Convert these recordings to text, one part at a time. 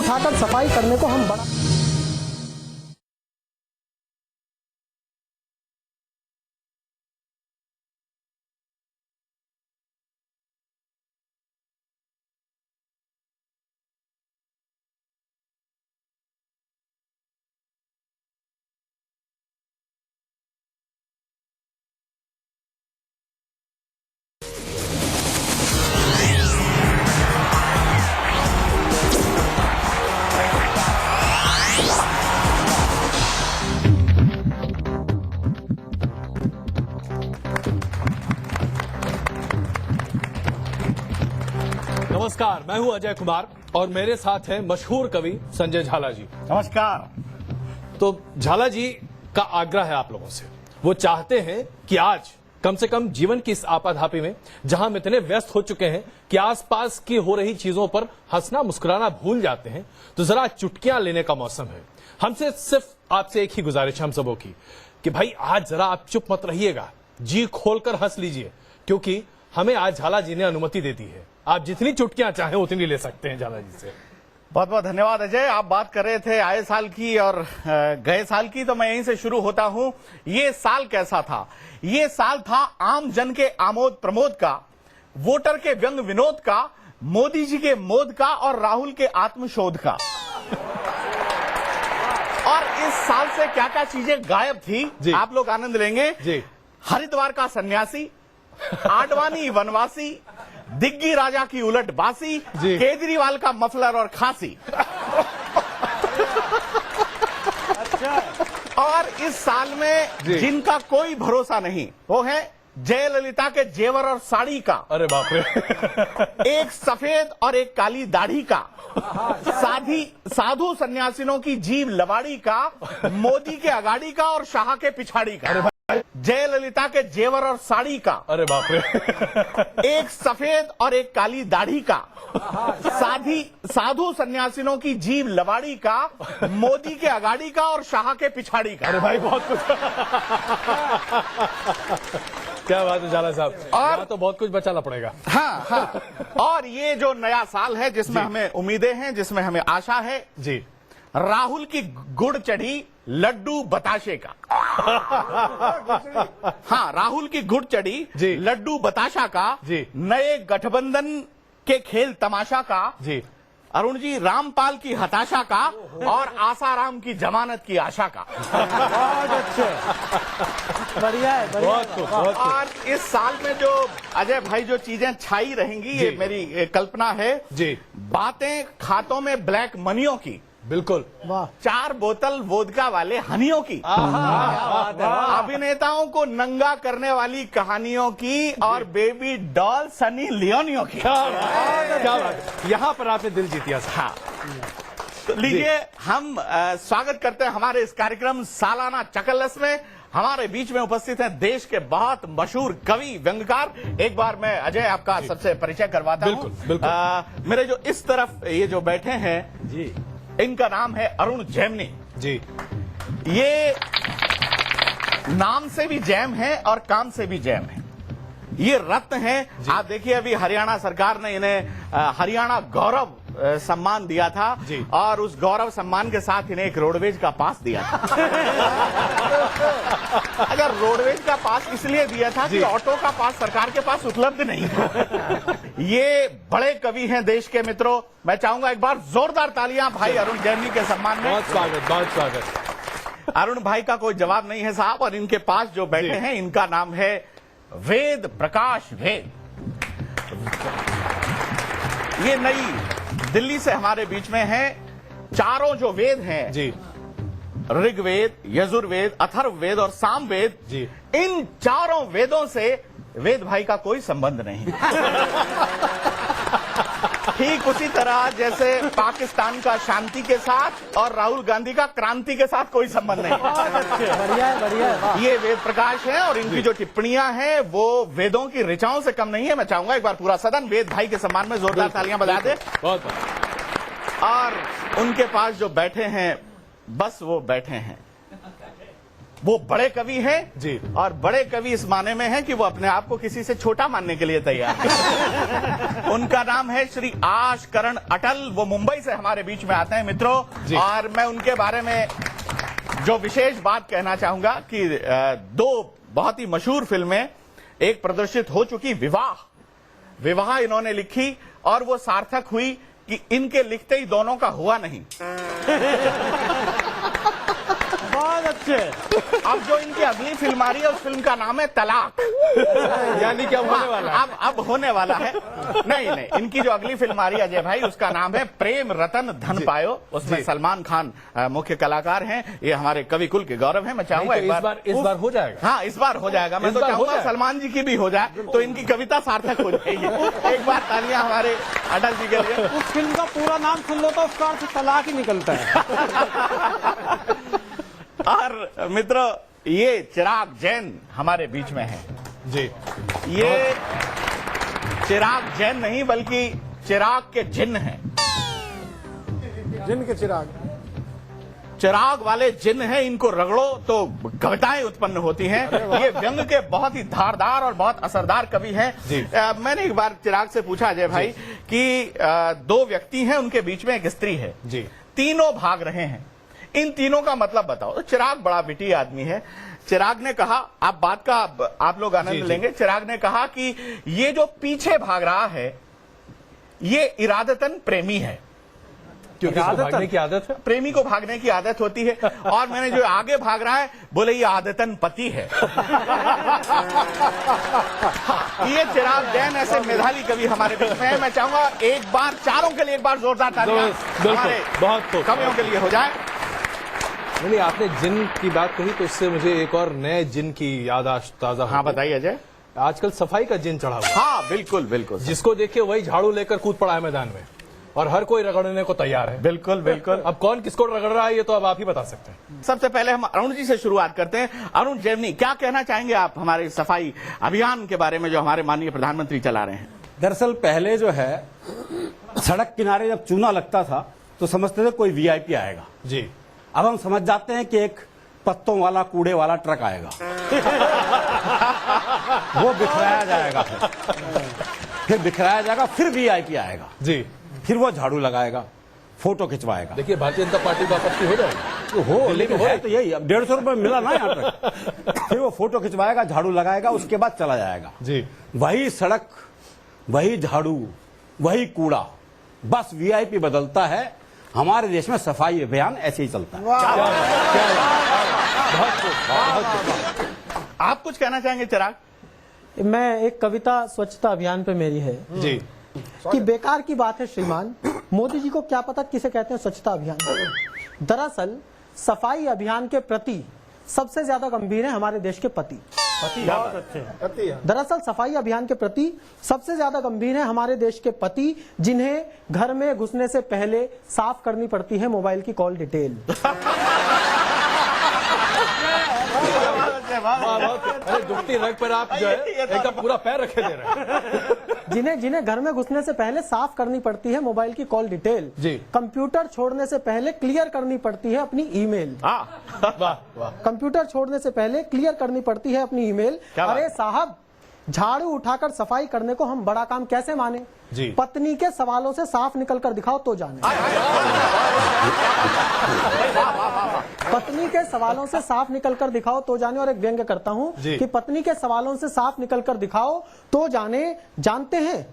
उठाकर सफाई करने को हम बड़ा नमस्कार, मैं हूं अजय कुमार और मेरे साथ हैं मशहूर कवि संजय झाला जी। नमस्कार। तो झाला जी का आग्रह है आप लोगों से, वो चाहते हैं कि आज कम से कम जीवन की इस आपाधापी में जहां हम इतने व्यस्त हो चुके हैं कि आसपास की हो रही चीजों पर हंसना मुस्कुराना भूल जाते हैं, तो जरा चुटकियां लेने का मौसम है। हमसे सिर्फ आपसे एक ही गुजारिश हम सबों की कि भाई आज जरा आप चुप मत रहिएगा, जी खोलकर हंस लीजिए, क्योंकि हमें आज झाला जी ने अनुमति दे दी है। आप जितनी चुटकियां चाहें उतनी ले सकते हैं झाला जी से। बहुत बहुत धन्यवाद अजय। आप बात कर रहे थे आए साल की और गए साल की, तो मैं यहीं से शुरू होता हूं। ये साल कैसा था? ये साल था आम जन के आमोद प्रमोद का, वोटर के व्यंग विनोद का, मोदी जी के मोद का और राहुल के आत्मशोध का। और इस साल से क्या क्या चीजें गायब थी, आप लोग आनंद लेंगे जी। हरिद्वार का सन्यासी, आडवाणी वनवासी, दिग्गी राजा की उलट बासी, केजरीवाल का मफलर और खांसी। और इस साल में जिनका कोई भरोसा नहीं, वो है जयललिता के जेवर और साड़ी का। अरे बाप रे। एक सफेद और एक काली दाढ़ी का, साधु सन्यासिनों की जीव लवाड़ी का, मोदी के अगाड़ी का और शाह के पिछाड़ी का। जयललिता के जेवर और साड़ी का। अरे बाप रे। एक सफेद और एक काली दाढ़ी का, साधु सन्यासिनों की जीव लवाड़ी का, मोदी के अगाड़ी का और शाह के पिछाड़ी का। अरे भाई बहुत कुछ। क्या बात है झाला साहब, और तो बहुत कुछ बचाना पड़ेगा। हाँ। और ये जो नया साल है जिसमें हमें उम्मीदें हैं, जिसमें हमें आशा है जी, राहुल की गुड़ चढ़ी लड्डू बताशे का। हाँ, राहुल की गुड़ चढ़ी लड्डू बताशा का, नए गठबंधन के खेल तमाशा का जी, अरुण जी रामपाल की हताशा का और आसाराम की जमानत की आशा का। बहुत अच्छे, बढ़िया है, बहुत। और इस साल में जो अजय भाई जो चीजें छाई रहेंगी, ये मेरी कल्पना है जी। बातें खातों में ब्लैक मनियों की, बिल्कुल। 4 बोतल वोदका वाले हनियों की, अभिनेताओं को नंगा करने वाली कहानियों की और बेबी डॉल सनी लियोनियों की। क्या बात, यहाँ पर आपने दिल जीत लिया। हाँ, तो लीजिए हम स्वागत करते हैं हमारे इस कार्यक्रम सालाना चकल्लस में। हमारे बीच में उपस्थित हैं देश के बहुत मशहूर कवि व्यंग्यकार। एक बार मैं अजय आपका सबसे परिचय करवाता हूँ। मेरे जो इस तरफ ये जो बैठे हैं जी, इनका नाम है अरुण जैमिनी जी। ये नाम से भी जैम है और काम से भी जैम है। ये रत्न है। आप देखिए अभी हरियाणा सरकार ने इन्हें हरियाणा गौरव सम्मान दिया था और उस गौरव सम्मान के साथ इन्हें एक रोडवेज का पास दिया था। अगर रोडवेज का पास इसलिए दिया था कि ऑटो का पास सरकार के पास उपलब्ध नहीं था। ये बड़े कवि हैं देश के मित्रों। मैं चाहूंगा एक बार जोरदार तालियां भाई अरुण जैमिनी के सम्मान में। बहुत स्वागत, बहुत स्वागत। अरुण भाई का कोई जवाब नहीं है साहब। और इनके पास जो बैठे हैं, इनका नाम है वेद प्रकाश वेद। ये नई दिल्ली से हमारे बीच में है। चारों जो वेद हैं जी, ऋग्वेद, यजुर्वेद, अथर्ववेद और सामवेद जी, इन चारों वेदों से वेद भाई का कोई संबंध नहीं। ठीक उसी तरह जैसे पाकिस्तान का शांति के साथ और राहुल गांधी का क्रांति के साथ कोई संबंध नहीं। बढ़िया है, बढ़िया है। ये वेद प्रकाश है और इनकी जो टिप्पणियां हैं वो वेदों की ऋचाओं से कम नहीं है। मैं चाहूंगा एक बार पूरा सदन वेद भाई के सम्मान में जोरदार तालियां बजा दे। बहुत। और उनके पास जो बैठे हैं, बस वो बैठे हैं। वो बड़े कवि हैं जी। और बड़े कवि इस माने में हैं कि वो अपने आप को किसी से छोटा मानने के लिए तैयार हैं। उनका नाम है श्री आश करण अटल। वो मुंबई से हमारे बीच में आते हैं मित्रों, और मैं उनके बारे में जो विशेष बात कहना चाहूंगा कि दो बहुत ही मशहूर फिल्में एक प्रदर्शित हो चुकी, विवाह इन्होंने लिखी और वो सार्थक हुई कि इनके लिखते ही दोनों का हुआ नहीं। बहुत अच्छे। अब जो इनकी अगली फिल्म आ रही है उस फिल्म का नाम है तलाक। यानी कि अब होने वाला है। अब होने वाला है। नहीं, इनकी जो अगली फिल्म आ रही है अजय भाई, उसका नाम है प्रेम रतन धन पायो। उसमें सलमान खान मुख्य कलाकार हैं। ये हमारे कवि कुल के गौरव हैं। मैं चाहूंगा इस बार हो जाएगा। हाँ, इस बार हो जाएगा। मैं तो चाहूंगा सलमान जी की भी हो जाए तो इनकी कविता सार्थक हो जाएगी। एक बार तालियां हमारे अटल जी के लिए। उस फिल्म का पूरा नाम सुन लो तो उसका अर्थ तलाक ही निकलता है। और मित्रों, ये चिराग जैन हमारे बीच में है जी। ये चिराग जैन नहीं बल्कि चिराग के जिन्न हैं। जिन के चिराग वाले जिन्न हैं, इनको रगड़ो तो कविताएं उत्पन्न होती हैं। ये व्यंग के बहुत ही धारदार और बहुत असरदार कवि हैं। मैंने एक बार चिराग से पूछा अजय भाई कि दो व्यक्ति हैं, उनके बीच में एक स्त्री है जी, तीनों भाग रहे हैं, इन तीनों का मतलब बताओ। तो चिराग बड़ा विटी आदमी है। चिराग ने कहा, आप बात का आप लोग आनंद लेंगे। चिराग ने कहा कि ये जो पीछे भाग रहा है ये इरादतन प्रेमी है, क्योंकि इसको भागने की आदत है। प्रेमी को भागने की आदत होती है। और मैंने जो आगे भाग रहा है बोले ये आदतन पति है। ये चिराग जैन ऐसे मेधावी कवि हमारे बीच में है। मैं चाहूंगा एक बार चारों के लिए एक बार जोरदार तालियां हमारे बहुत कवियों के लिए हो जाए। नहीं, आपने जिन की बात कही तो उससे मुझे एक और नए जिन की याददाश्त ताजा। हाँ बताइए अजय। आजकल सफाई का जिन चढ़ा हुआ। हाँ बिल्कुल बिल्कुल। जिसको देखिए वही झाड़ू लेकर कूद पड़ा है मैदान में और हर कोई रगड़ने को तैयार है। बिल्कुल बिल्कुल। अब कौन किसको रगड़ रहा है ये तो अब आप ही बता सकते हैं। सबसे पहले हम अरुण जी से शुरुआत करते हैं। अरुण जेवनी, क्या कहना चाहेंगे आप हमारे सफाई अभियान के बारे में जो हमारे माननीय प्रधानमंत्री चला रहे हैं? दरअसल पहले जो है सड़क किनारे जब चूना लगता था तो समझते थे कोई वीआईपी आएगा जी। अब हम समझ जाते हैं कि एक पत्तों वाला कूड़े वाला ट्रक आएगा। वो बिखराया जाएगा, फिर बिखराया जाएगा, फिर वीआईपी आएगा जी, फिर वो झाड़ू लगाएगा, फोटो खिंचवाएगा। देखिए भारतीय जनता पार्टी को आपत्ति हो जाएगी तो हो, लेकिन है तो यही। अब 150 रुपए मिला ना यहाँ तक। फिर वो फोटो खिंचवाएगा, झाड़ू लगाएगा, उसके बाद चला जाएगा जी। वही सड़क, वही झाड़ू, वही कूड़ा, बस वीआईपी बदलता है। हमारे देश में सफाई अभियान ऐसे ही चलता है। आप कुछ कहना चाहेंगे चिराग? मैं एक कविता स्वच्छता अभियान पे मेरी है जी कि बेकार की बात है श्रीमान, मोदी जी को क्या पता किसे कहते हैं स्वच्छता अभियान। दरअसल सफाई अभियान के प्रति सबसे ज्यादा गंभीर है हमारे देश के पति। दरअसल सफाई अभियान के प्रति सबसे ज्यादा गंभीर है हमारे देश के पति, जिन्हें घर में घुसने से पहले साफ करनी पड़ती है मोबाइल की कॉल डिटेल। अरे दुखती रग पर आप जो है एक पूरा पैर रखे दे रहे हैं। जिन्हें घर में घुसने से पहले साफ करनी पड़ती है मोबाइल की कॉल डिटेल जी। कंप्यूटर छोड़ने से पहले क्लियर करनी पड़ती है अपनी ईमेल। कंप्यूटर छोड़ने से पहले क्लियर करनी पड़ती है अपनी ईमेल। अरे साहब, झाड़ू उठाकर सफाई करने को हम बड़ा काम कैसे माने? जी। पत्नी के सवालों से साफ निकल कर दिखाओ तो जाने। पत्नी के सवालों से साफ निकल कर दिखाओ तो जाने। और एक व्यंग्य करता हूँ कि पत्नी के सवालों से साफ निकल कर दिखाओ तो जाने। जानते हैं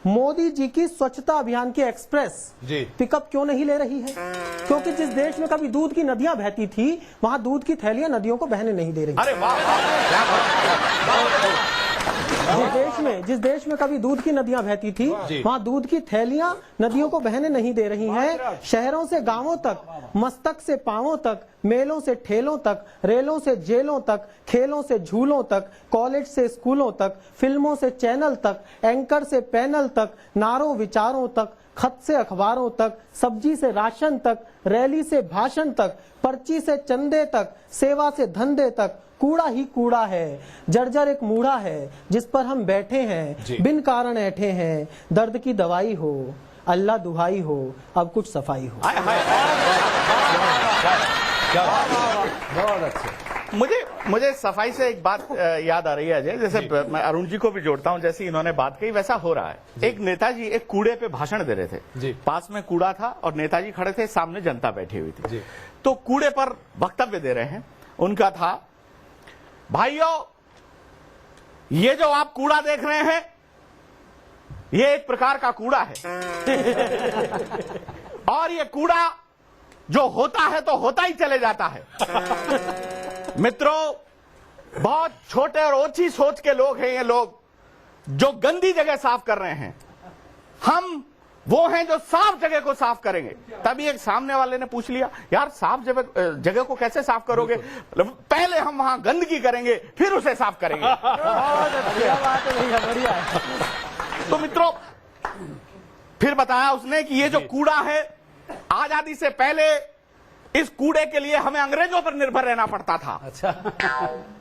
मोदी जी की स्वच्छता अभियान की एक्सप्रेस जी पिकअप क्यों नहीं ले रही है? क्योंकि जिस देश में कभी दूध की नदियां बहती थी वहां दूध की थैलियां नदियों को बहने नहीं दे रही। अरे जिस देश में कभी दूध की नदियां बहती थी वहां दूध की थैलियां नदियों को बहने नहीं दे रही हैं। शहरों से गांवों तक, मस्तक से पांवों तक, मेलों से ठेलों तक, रेलों से जेलों तक, खेलों से झूलों तक, कॉलेज से स्कूलों तक, फिल्मों से चैनल तक, एंकर से पैनल तक, नारों विचारों तक, खत से अखबारों तक, सब्जी से राशन तक, रैली से भाषण तक, पर्ची से चंदे तक, सेवा से धंधे तक, कूड़ा ही कूड़ा है। जर्जर एक मूढ़ा है जिस पर हम बैठे हैं, बिन कारण ऐठे हैं। दर्द की दवाई हो, अल्लाह दुहाई हो, अब कुछ सफाई हो। बहुत अच्छे। मुझे सफाई से एक बात याद आ रही है अजय, जैसे मैं अरुण जी को भी जोड़ता हूं, जैसे इन्होंने बात कही वैसा हो रहा है। एक नेताजी एक कूड़े पे भाषण दे रहे थे जी। पास में कूड़ा था और नेताजी खड़े थे, सामने जनता बैठी हुई थी। तो कूड़े पर वक्तव्य दे रहे हैं, उनका था, भाइयों ये जो आप कूड़ा देख रहे हैं ये एक प्रकार का कूड़ा है और ये कूड़ा जो होता है तो होता ही चले जाता है। मित्रों, बहुत छोटे और ओछी सोच के लोग हैं ये लोग जो गंदी जगह साफ कर रहे हैं। हम वो हैं जो साफ जगह को साफ करेंगे। तभी एक सामने वाले ने पूछ लिया, यार साफ जगह को कैसे साफ करोगे? पहले हम वहां गंदगी करेंगे फिर उसे साफ करेंगे। तो मित्रों, फिर बताया उसने कि ये जो कूड़ा है, आजादी से पहले इस कूड़े के लिए हमें अंग्रेजों पर निर्भर रहना पड़ता था। अच्छा।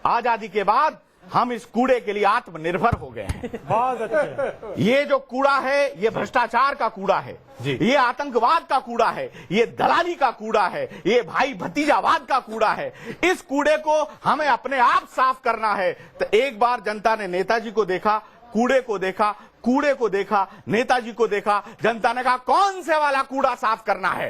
आजादी के बाद हम इस कूड़े के लिए आत्मनिर्भर हो गए हैं। बहुत अच्छा। ये जो कूड़ा है ये भ्रष्टाचार का कूड़ा है, ये आतंकवाद का कूड़ा है, ये दलाली का कूड़ा है, ये भाई भतीजावाद का कूड़ा है। इस कूड़े को हमें अपने आप साफ करना है। तो एक बार जनता ने नेताजी को देखा, कूड़े को देखा, कूड़े को देखा, नेताजी को देखा, जनता ने कहा कौन से वाला कूड़ा साफ करना है।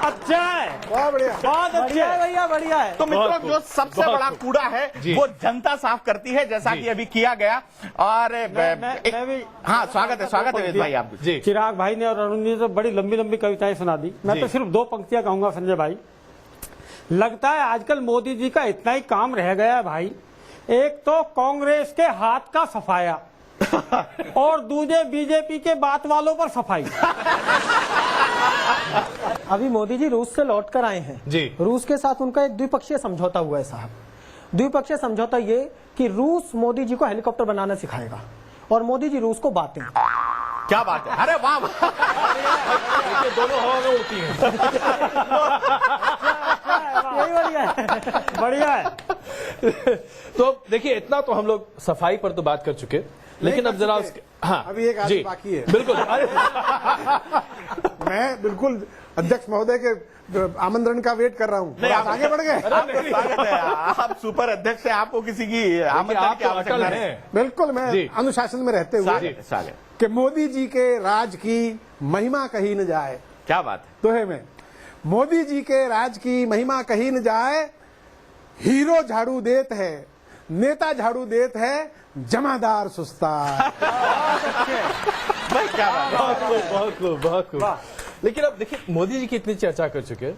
अच्छा है, बहुत बढ़िया, बहुत अच्छा है भैया, बढ़िया है। तो मित्रों, जो सबसे बड़ा कूड़ा है वो जनता साफ करती है, जैसा कि अभी किया गया। और मैं भी, हाँ, स्वागत है वेद भाई आप। चिराग भाई ने और अरुण ने तो बड़ी लंबी लंबी कविताएं सुना दी। मैं तो सिर्फ 2 पंक्तियां कहूंगा संजय भाई। लगता है आजकल मोदी जी का इतना ही काम रह गया है भाई, एक तो कांग्रेस के हाथ का सफाया और दूसरे बीजेपी के बात वालों पर सफाई। अभी मोदी जी रूस से लौट कर आए हैं जी। रूस के साथ उनका एक द्विपक्षीय समझौता हुआ है साहब। द्विपक्षीय समझौता ये कि रूस मोदी जी को हेलीकॉप्टर बनाना सिखाएगा और मोदी जी रूस को बातें। क्या बात है, अरे वाह, दोनों हवा में उड़ती हैं। बढ़िया है, बढ़िया है। तो देखिए, इतना तो हम लोग सफाई पर तो बात कर चुके, लेकिन अब जरा उसके, हाँ अभी एक आदमी बाकी है। बिल्कुल। मैं बिल्कुल अध्यक्ष महोदय के आमंत्रण का वेट कर रहा हूँ। नहीं, आप आगे बढ़ गए। स्वागत है, आप सुपर अध्यक्ष हैं, आपको किसी की आमंत्रण की आवश्यकता नहीं। बिल्कुल, मैं अनुशासन में रहते हुए कि मोदी जी के राज की महिमा कही न जाए। क्या बात है, दोहे में, मोदी जी के राज की महिमा कही न जाए, हीरो झाड़ू देत है, नेता झाड़ू देत है, जमादार सुस्ता। बहुत खूब। लेकिन अब देखिए, मोदी जी की इतनी चर्चा कर चुके,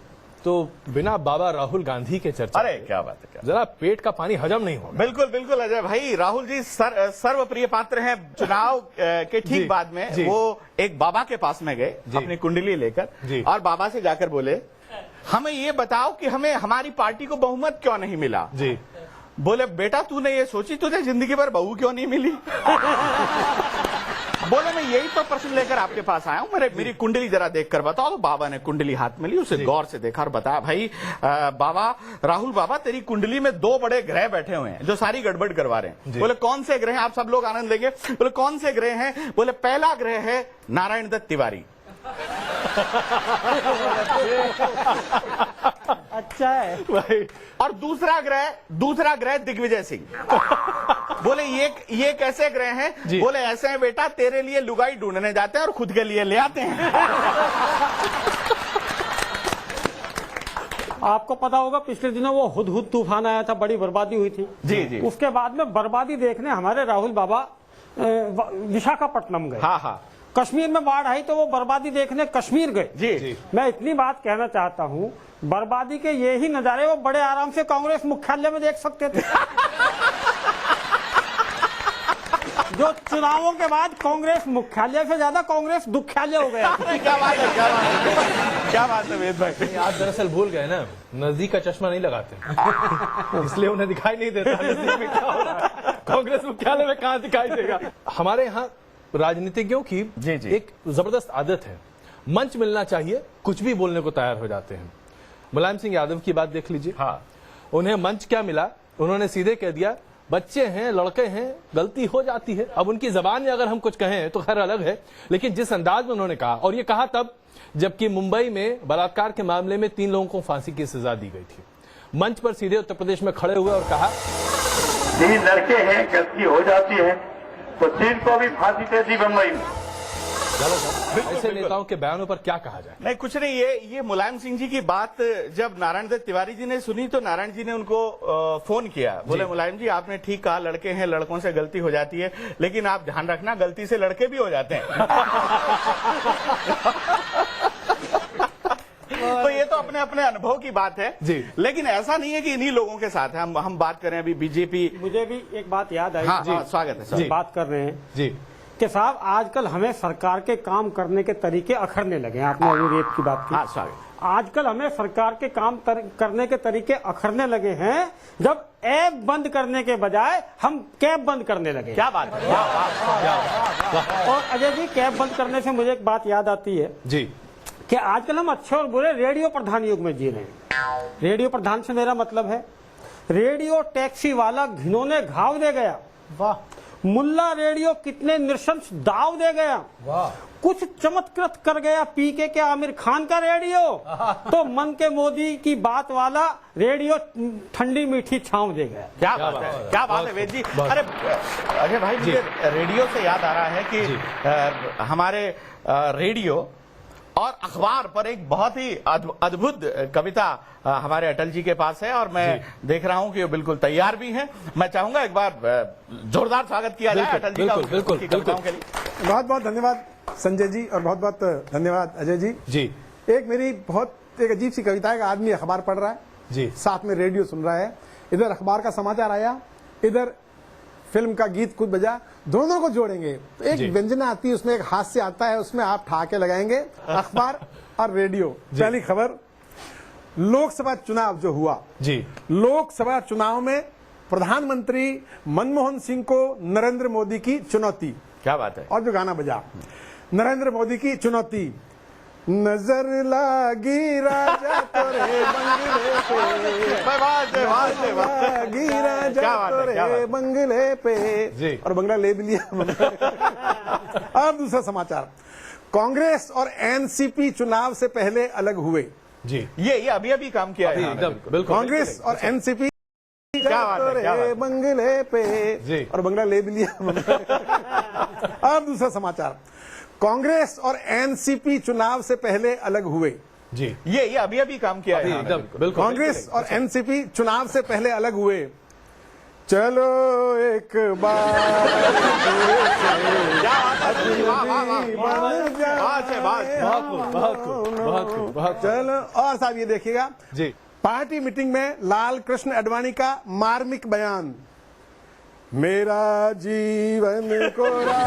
तो बिना बाबा राहुल गांधी के चर्चा, अरे क्या बात है, जरा पेट का पानी हजम नहीं होगा। बिल्कुल बिल्कुल अजय भाई, राहुल जी सर्वप्रिय पात्र हैं। चुनाव के ठीक बाद में वो एक बाबा के पास में गए अपनी कुंडली लेकर और बाबा से जाकर बोले, हमें ये बताओ कि हमें हमारी पार्टी को बहुमत क्यों नहीं मिला। जी। बोले, बेटा तूने ये सोची तुझे जिंदगी भर बहू क्यों नहीं मिली? बोले, मैं यही तो प्रश्न लेकर आपके पास आया हूं, मेरी कुंडली जरा देख कर बताओ। तो बाबा ने कुंडली हाथ में ली, उसे गौर से देखा और बताया, भाई बाबा, राहुल बाबा, तेरी कुंडली में 2 बड़े ग्रह बैठे हुए हैं जो सारी गड़बड़ करवा रहे हैं। बोले, कौन से ग्रह हैं? आप सब लोग आनंद लेंगे। बोले, कौन से ग्रह हैं? बोले, पहला ग्रह है नारायण दत्त तिवारी। अच्छा है भाई। और दूसरा ग्रह दिग्विजय सिंह। बोले, ये कैसे ग्रह हैं? बोले, ऐसे हैं बेटा, तेरे लिए लुगाई ढूंढने जाते हैं और खुद के लिए ले आते हैं। आपको पता होगा पिछले दिनों वो हुदहुद तूफान आया था, बड़ी बर्बादी हुई थी। जी। उसके बाद में बर्बादी देखने हमारे राहुल बाबा विशाखापट्टनम गए। हाँ। कश्मीर में बाढ़ आई तो वो बर्बादी देखने कश्मीर गए। जी। मैं इतनी बात कहना चाहता हूँ, बर्बादी के ये ही नजारे वो बड़े आराम से कांग्रेस मुख्यालय में देख सकते थे। जो चुनावों के बाद कांग्रेस मुख्यालय से ज्यादा कांग्रेस दुख्यालय हो गया। क्या बात है वेद भाई, आप दरअसल भूल गए ना, नजदीक का चश्मा नहीं लगाते, इसलिए उन्हें दिखाई नहीं देता नजदीक में क्या हो रहा है। कांग्रेस मुख्यालय में कहां दिखाई देगा। हमारे यहाँ राजनीतिज्ञों की एक जबरदस्त आदत है, मंच मिलना चाहिए कुछ भी बोलने को तैयार हो जाते हैं। मुलायम सिंह यादव की बात देख लीजिए। हाँ। उन्हें मंच क्या मिला, उन्होंने सीधे कह दिया, बच्चे हैं, लड़के हैं, गलती हो जाती है। अब उनकी जबान में अगर हम कुछ कहें तो खैर अलग है, लेकिन जिस अंदाज में उन्होंने कहा, और ये कहा तब जबकि मुंबई में बलात्कार के मामले में 3 लोगों को फांसी की सजा दी गई थी, मंच पर सीधे उत्तर प्रदेश में खड़े हुए और कहा, 3 लड़के हैं, गलती हो जाती है तो 3 को भी फांसी दे दी बम्बई में। ऐसे नेताओं के बयानों पर क्या कहा जाए? नहीं कुछ नहीं, ये मुलायम सिंह जी की बात जब नारायण दत्त तिवारी जी ने सुनी तो नारायण जी ने उनको फोन किया, बोले मुलायम जी आपने ठीक कहा, लड़के हैं, लड़कों से गलती हो जाती है, लेकिन आप ध्यान रखना गलती से लड़के भी हो जाते हैं। तो ये तो अपने अपने अनुभव की बात है जी। लेकिन ऐसा नहीं है कि इन्हीं लोगों के साथ है। हम बात करें अभी बीजेपी। मुझे भी एक बात याद आई। हाँ, हाँ, स्वागत है सर। जी। बात कर रहे हैं जी कि साहब आजकल हमें सरकार के काम करने के तरीके अखरने लगे हैं। आपने अभी रेप की बात की। हाँ, स्वागत। आजकल हमें सरकार के काम करने के तरीके अखरने लगे हैं, जब ऐप बंद करने के बजाय हम कैब बंद करने लगे। क्या बात है। और अजय जी, कैब बंद करने से मुझे एक बात याद आती है जी कि आजकल हम अच्छे और बुरे रेडियो प्रधान युग में जी रहे हैं। रेडियो प्रधान से मेरा मतलब है रेडियो टैक्सी वाला घिनौने घाव दे गया, वाह। मुल्ला रेडियो कितने नृशंस दाव दे गया, वाह। कुछ चमत्कृत कर गया पीके के आमिर खान का रेडियो, तो मन के मोदी की बात वाला रेडियो ठंडी मीठी छांव दे गया। क्या बात है, क्या बात है वेद जी। अरे अजय भाई, मुझे रेडियो से याद आ रहा है कि हमारे रेडियो और अखबार पर एक बहुत ही अद्भुत कविता हमारे अटल जी के पास है और मैं देख रहा हूं कि वो बिल्कुल तैयार भी हैं। मैं चाहूंगा एक बार जोरदार स्वागत किया जाए अटल जी का उनकी कविताओं के लिए। बहुत बहुत धन्यवाद संजय जी और बहुत बहुत धन्यवाद अजय जी। जी एक मेरी बहुत एक अजीब सी कविता है कि आदमी अखबार पढ़ रहा है जी, साथ में रेडियो सुन रहा है, इधर अखबार का समाचार आया, इधर फिल्म का गीत कुछ बजा, दोनों को जोड़ेंगे तो एक व्यंजना आती है, उसमें एक हास्य आता है, उसमें आप ठहाके लगाएंगे अखबार और रेडियो। पहली खबर, लोकसभा चुनाव जो हुआ जी, लोकसभा चुनाव में प्रधानमंत्री मनमोहन सिंह को नरेंद्र मोदी की चुनौती। क्या बात है। और जो गाना बजा, नरेंद्र मोदी की चुनौती, नजर लागी राजा तोरे बंगले पे, लागी राजा तोरे बंगले पे, और बंगला ले भी लिया। अब दूसरा समाचार, कांग्रेस और एनसीपी चुनाव से पहले अलग हुए जी। ये अभी अभी काम किया है एकदम बिल्कुल। कांग्रेस और एनसीपी क्या बात है, क्या बात है। बंगले पे, और बंगला ले भी लिया। अब दूसरा समाचार, कांग्रेस और एनसीपी चुनाव से पहले अलग हुए जी। ये अभी अभी काम किया है एकदम बिल्कुल। कांग्रेस और एनसीपी चुनाव से पहले अलग हुए, चलो एक बार चलो। और साहब ये देखिएगा जी, पार्टी मीटिंग में लाल कृष्ण आडवाणी का मार्मिक बयान, मेरा जीवन कोरा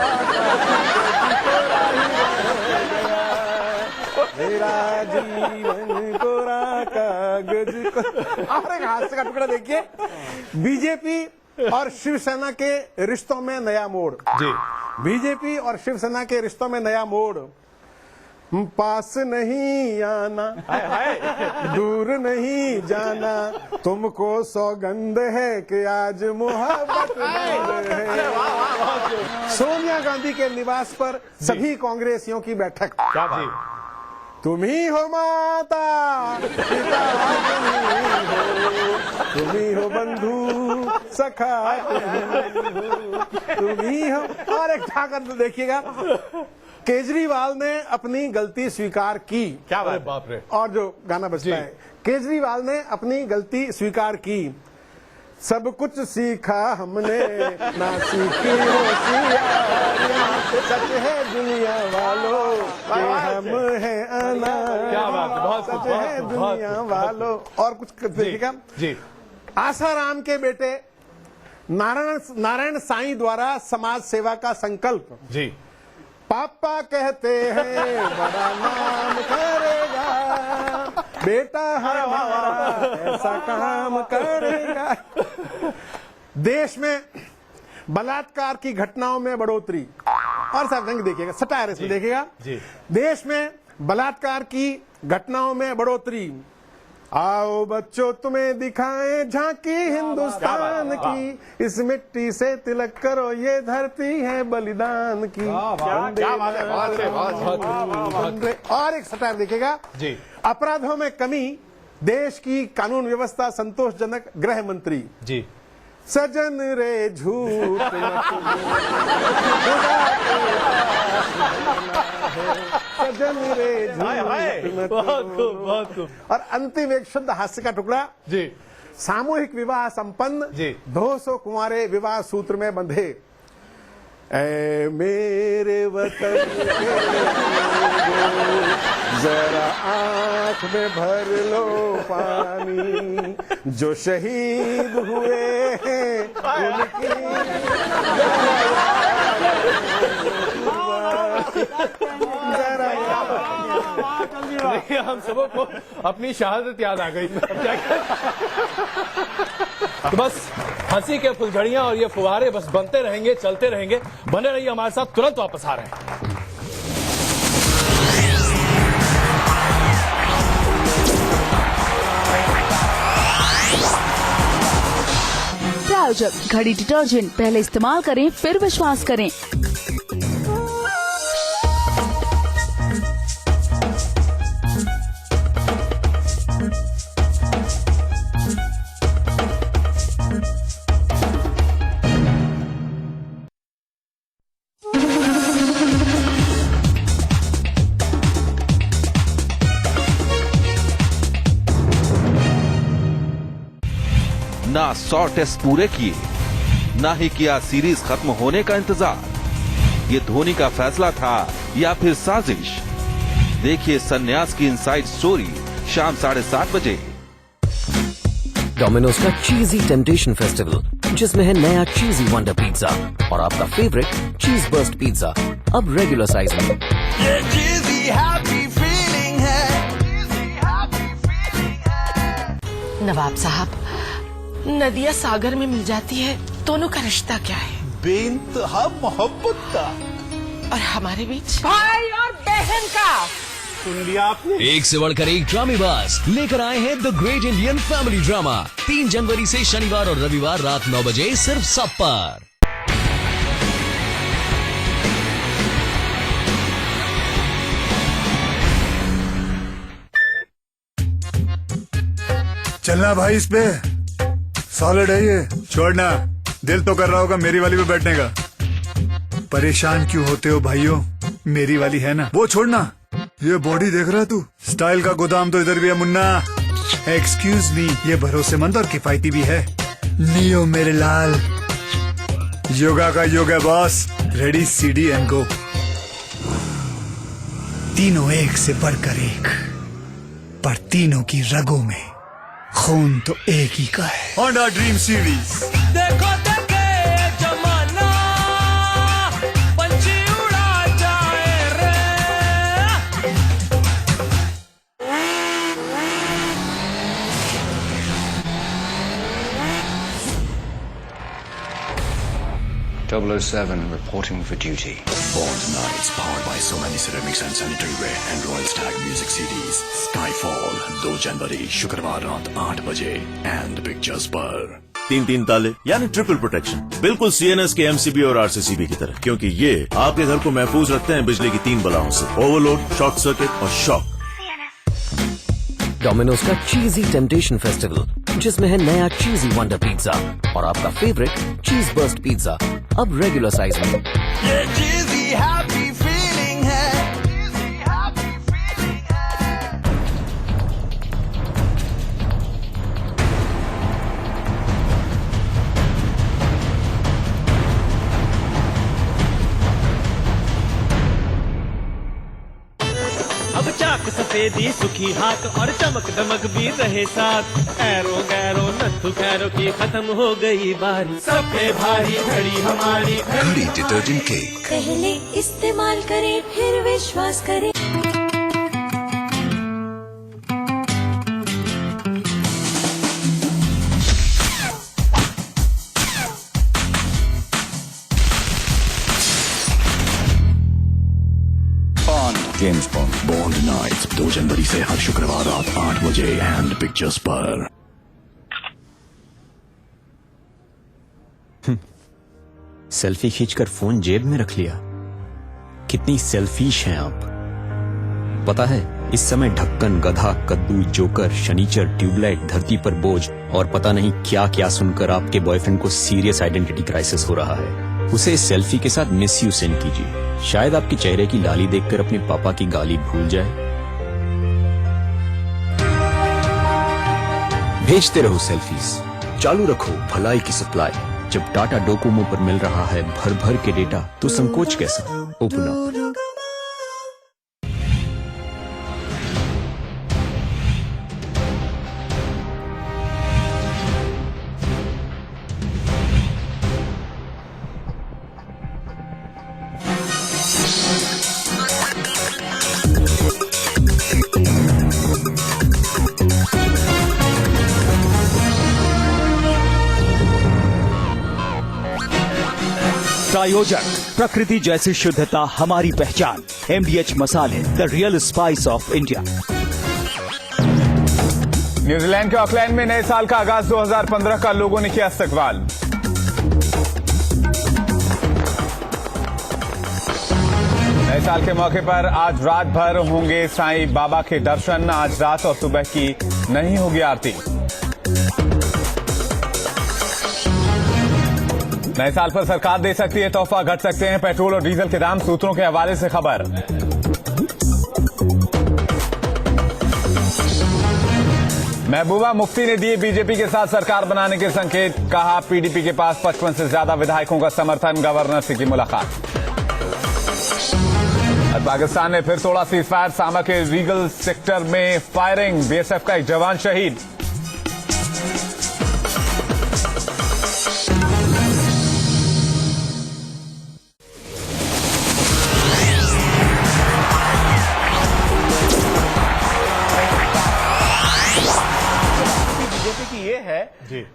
मेरा जीवन कोरा कागज को। और एक हास्य का टुकड़ा देखिए, बीजेपी और शिवसेना के रिश्तों में नया मोड़ जी। बीजेपी और शिवसेना के रिश्तों में नया मोड़, पास नहीं आना दूर नहीं जाना, तुमको सौगंध है कि आज मोहब्बत है। सोनिया गांधी के निवास पर सभी कांग्रेसियों की बैठक, क्या बात। तुम ही हो माता पिता, तुम ही हो बंधु सखा, तुम ही हो। और एक ठाकर तो देखिएगा, केजरीवाल ने अपनी गलती स्वीकार की। क्या बात। बाप रे। और जो गाना बजता है, केजरीवाल ने अपनी गलती स्वीकार की, सब कुछ सीखा हमने ना सीखी होशियारियां, सच है दुनिया वालों कि हम हैं अनार, क्या बात है, बहुत सच है दुनिया वालों। और कुछ देखिएगा जी। आसाराम के बेटे नारायण साईं द्वारा समाज सेवा का संकल्प, जी। पापा कहते हैं बड़ा नाम करेगा, बेटा हमारा ऐसा काम करेगा। देश में बलात्कार की घटनाओं में बढ़ोतरी। और साहब रंग देखिएगा, सटायर इसमें देखिएगा, देश में बलात्कार की घटनाओं में बढ़ोतरी, आओ बच्चों तुम्हें दिखाएं झांकी हिंदुस्तान की, इस मिट्टी से तिलक करो ये धरती है बलिदान की। क्या बात है, बहुत से बहुत। और एक सटायर देखिएगा, जी। अपराधों में कमी देश की कानून व्यवस्था संतोषजनक गृह मंत्री। जी सजन रे झूठ मत बोल, सजन रे झूठ मत बहुत खूब बहुत खूब। और अंतिम एक शुद्ध हास्य का टुकड़ा। जी सामूहिक विवाह संपन्न, जी। 200 कुंवारे विवाह सूत्र में बंधे। ऐ मेरे वतन के लोगों, जरा आंख में भर लो पानी, जो शहीद हुए हैं उनकी जरा नहीं, हम सबों को अपनी शहादत याद आ गई। अब क्या तो बस हंसी के फुलझड़ियां और ये फुहारे बस बनते रहेंगे, चलते रहेंगे। बने रहिए हमारे साथ, तुरंत वापस आ रहे हैं। प्रायोजक घड़ी डिटर्जेंट, पहले इस्तेमाल करें फिर विश्वास करें। ना 100 टेस्ट पूरे किए, ना ही किया सीरीज खत्म होने का इंतजार। ये धोनी का फैसला था या फिर साजिश? देखिए सन्यास की इनसाइड स्टोरी शाम 7:30 बजे। डोमिनोज का चीजी टेम्पटेशन फेस्टिवल, जिसमें है नया चीजी वंडर पिज्जा और आपका फेवरेट चीज बर्स्ट पिज्जा अब रेगुलर साइज में। ये चीजी हैप्पी फीलिंग है। नवाब साहब, नदिया सागर में मिल जाती है, दोनों का रिश्ता क्या है? बेइंतहा मोहब्बत का। और हमारे बीच भाई और बहन का। सुन लिया आपने? एक से बढ़कर एक ड्रामेबाज लेकर आए हैं the great Indian family drama 3 जनवरी से शनिवार और रविवार रात 9 बजे सिर्फ सब पर। चलना भाई इस पे, सॉलिड है ये, छोड़ना। दिल तो कर रहा होगा मेरी वाली पे बैठने का। परेशान क्यों होते हो भाइयों, मेरी वाली है ना, वो छोड़ना। ये बॉडी देख रहा तू, स्टाइल का गोदाम तो इधर भी है मुन्ना। एक्सक्यूज मी, ये भरोसेमंद और किफायती भी है। नियो मेरे लाल, योगा का योग है boss. Ready CD and go. तीनों एक से बढ़कर एक, पर तीनों की रगों में खून तो एक ही का है। Honda dream series. देखो देखे जमाना, पंछी उड़ा जाए रे। .007 reporting for duty. Bond Nights, powered by So Many Ceramics and Sanitary Ware and Royal Stag Music CDs. Skyfall 2 जनवरी शुक्रवार रात 8 बजे एंड पिक्चर्स पर। 3 ताले यानी ट्रिपल प्रोटेक्शन, बिल्कुल CNS के MCB और RCCB की तरह, क्योंकि ये आपके घर को महफूज रखते हैं बिजली की 3 बलाओं से, ओवरलोड, शॉर्ट सर्किट और शॉक। डोमिनोज का चीजी टेम्पटेशन फेस्टिवल, जिसमें है नया चीजी वंडर पिज्जा और आपका फेवरेट चीज बर्स्ट पिज्जा अब रेगुलर साइज में। ये चीजी हैप्पी फीलिंग है। अब चाक सफेदी सुखी हाथ और चमक दमक भी रहे साथ। एरो गैरो नथु खैरो की खत्म हो गई बारी, सब पे भारी घड़ी हमारी घड़ी डिटर्जेंट केक। पहले इस्तेमाल करें फिर विश्वास करें। जेम्स बॉन्ड बॉन्ड नाइट्स 2 जनवरी से हर शुक्रवार रात 8 बजे एंड पिक्चर्स पर। सेल्फी खींचकर फोन जेब में रख लिया। कितनी सेल्फिश हैं आप। पता है इस समय ढक्कन, गधा, कद्दू, जोकर, शनीचर, ट्यूबलाइट, धरती पर बोझ और पता नहीं क्या क्या सुनकर आपके बॉयफ्रेंड को सीरियस आइडेंटिटी क्राइसिस हो रहा है। उसे सेल्फी के साथ मिस यू सेंड कीजिए। शायद आपके चेहरे की लाली देखकर अपने पापा की गाली भूल जाए। भेजते रहो सेल्फीज, चालू रखो भलाई की सप्लाई। जब टाटा डोकोमो पर मिल रहा है भर भर के डेटा, तो संकोच कैसा? Open up. प्रायोजक प्रकृति जैसी शुद्धता हमारी पहचान, MDH मसाले, the real spice of India. New Zealand के ऑकलैंड में नए साल का आगाज 2015 का लोगों ने किया इस्तकबाल। नए साल के मौके पर आज रात भर होंगे साईं बाबा के दर्शन। आज रात और सुबह की नहीं होगी आरती। नए साल पर सरकार दे सकती है तोहफा, घट सकते हैं पेट्रोल और डीजल के दाम। सूत्रों के हवाले से खबर। महबूबा मुफ्ती ने दिए बीजेपी के साथ सरकार बनाने के संकेत। कहा पीडीपी के पास 55 से ज्यादा विधायकों का समर्थन। गवर्नर से की मुलाकात। और पाकिस्तान ने फिर तोड़ा सीजफायर। सामा के रीगल सेक्टर में फायरिंग। बीएसएफ का एक जवान शहीद।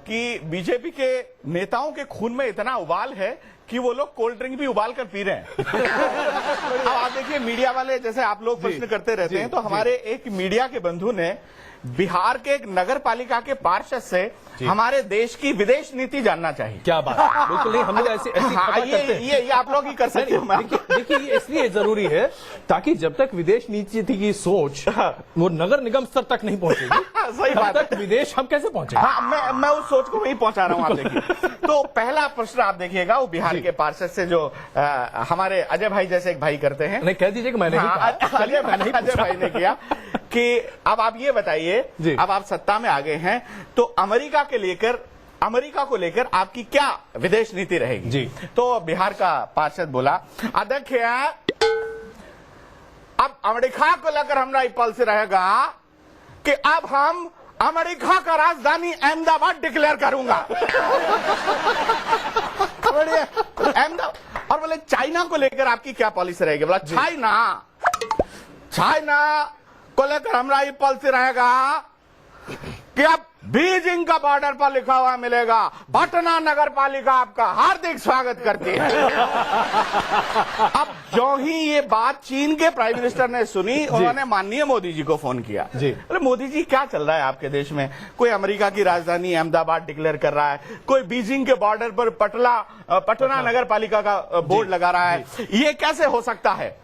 कि बीजेपी के नेताओं के खून में इतना उबाल है कि वो लोग कोल्ड ड्रिंक भी उबाल कर पी रहे हैं। अब आप देखिए मीडिया वाले, जैसे आप लोग प्रश्न करते रहते हैं, तो हमारे एक मीडिया के बंधु ने बिहार के एक नगर पालिका के पार्षद से हमारे देश की विदेश नीति जानना चाहिए। क्या बात है, बिल्कुल नहीं, हम लोग ऐसी ये आप लोग ही कर सकते हो। देखिए ये इसलिए जरूरी है ताकि जब तक विदेश नीति की सोच वो नगर निगम स्तर तक नहीं पहुंचेगी, सही बात तक विदेश हम कैसे पहुंचेंगे? हाँ, मैं उस सोच को वही पहुंचा रहा हूँ। आप देखिए, तो पहला प्रश्न आप देखिएगा, वो बिहार के पार्षद से जो हमारे अजय भाई जैसे एक भाई करते हैं। नहीं, कह दीजिए कि मैंने अजय भाई ने किया कि अब आप ये बताइए, अब आप सत्ता में आ गए हैं, तो अमेरिका को लेकर आपकी क्या विदेश नीति रहेगी? जी। तो बिहार का पार्षद बोला, अध्यक्ष अब अमेरिका को लेकर हमारा ये पॉलिसी रहेगा कि अब हम अमेरिका का राजधानी अहमदाबाद डिक्लेयर करूंगा। अहमदाबाद। और बोले चाइना को लेकर आपकी क्या पॉलिसी रहेगी? बोला चाइना को लेकर हमारा ये पॉलिसी रहेगा कि अब बीजिंग का बॉर्डर पर लिखा हुआ मिलेगा, पटना नगर पालिका आपका हार्दिक स्वागत करती है। अब जो ही ये बात चीन के प्राइम मिनिस्टर ने सुनी, उन्होंने माननीय मोदी जी को फोन किया। अरे मोदी जी, क्या चल रहा है आपके देश में? कोई अमेरिका की राजधानी अहमदाबाद डिक्लेयर कर रहा है, कोई बीजिंग के बॉर्डर पर पटना नगर पालिका का बोर्ड लगा रहा है, ये कैसे हो सकता है?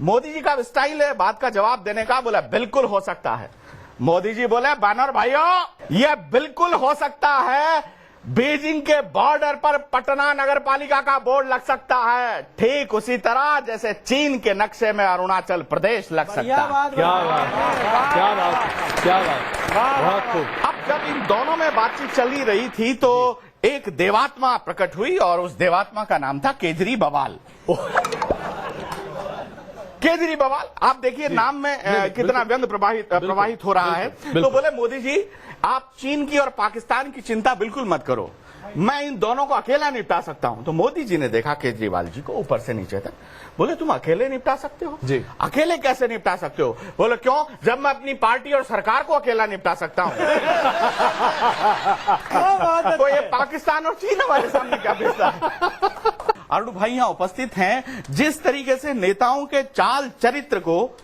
मोदी जी का स्टाइल है बात का जवाब देने का। बोला बिल्कुल हो सकता है। मोदी जी बोले, बैनर भाइयों, यह बिल्कुल हो सकता है, बीजिंग के बॉर्डर पर पटना नगर पालिका का बोर्ड लग सकता है, ठीक उसी तरह जैसे चीन के नक्शे में अरुणाचल प्रदेश लग सकता है। क्या बात। अब जब इन दोनों में बातचीत चली रही थी तो एक देवात्मा प्रकट हुई और उस देवात्मा का नाम था केजरीवाल। केजरीवाल, आप देखिए नाम में कितना व्यंग प्रवाहित हो रहा है। तो बोले मोदी जी, आप चीन की और पाकिस्तान की चिंता बिल्कुल मत करो, मैं इन दोनों को अकेला निपटा सकता हूं। तो मोदी जी ने देखा केजरीवाल जी को ऊपर से नीचे तक, बोले तुम अकेले निपटा सकते हो? जी। अकेले कैसे निपटा सकते हो? बोले क्यों, जब मैं अपनी पार्टी और सरकार को अकेला निपटा सकता हूं। तो ये पाकिस्तान और चीन हमारे सामने क्या बेचता है? अरुण भाई यहां उपस्थित हैं, जिस तरीके से नेताओं के चाल चरित्र को